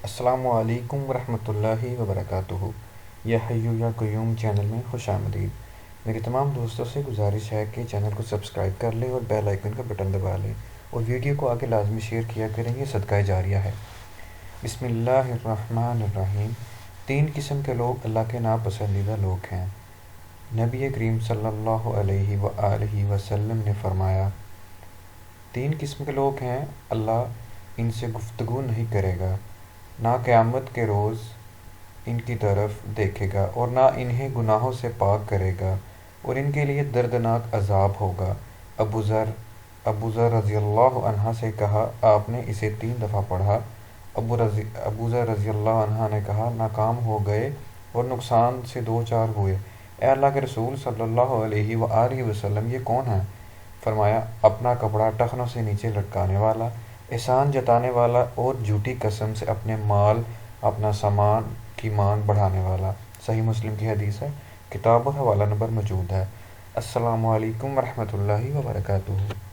السلام علیکم ورحمۃ اللہ وبرکاتہ۔ یا حیو یا قیوم چینل میں خوش آمدید۔ میرے تمام دوستوں سے گزارش ہے کہ چینل کو سبسکرائب کر لیں اور بیل آئیکن کا بٹن دبا لیں اور ویڈیو کو آگے لازمی شیئر کیا کریں، یہ صدقہ جاریہ ہے۔ بسم اللہ الرحمن الرحیم۔ 3 قسم کے لوگ اللہ کے ناپسندیدہ لوگ ہیں۔ نبی کریم صلی اللہ علیہ وآلہ وسلم نے فرمایا، 3 قسم کے لوگ ہیں، اللہ ان سے گفتگو نہیں کرے گا، نہ قیامت کے روز ان کی طرف دیکھے گا اور نہ انہیں گناہوں سے پاک کرے گا، اور ان کے لیے دردناک عذاب ہوگا۔ ابو ذر رضی اللہ عنہ سے کہا، آپ نے اسے 3 دفعہ پڑھا۔ ابو ذر رضی اللہ عنہ نے کہا، ناکام ہو گئے اور نقصان سے دوچار ہوئے۔ اے اللہ کے رسول صلی اللہ علیہ وآلہ وسلم، یہ کون ہے؟ فرمایا، اپنا کپڑا ٹخنوں سے نیچے لٹکانے والا، احسان جتانے والا اور جھوٹی قسم سے اپنے مال اپنا سامان کی مانگ بڑھانے والا۔ صحیح مسلم کی حدیث ہے، کتاب اور حوالہ نمبر موجود ہے۔ السلام علیکم ورحمۃ اللہ وبرکاتہ۔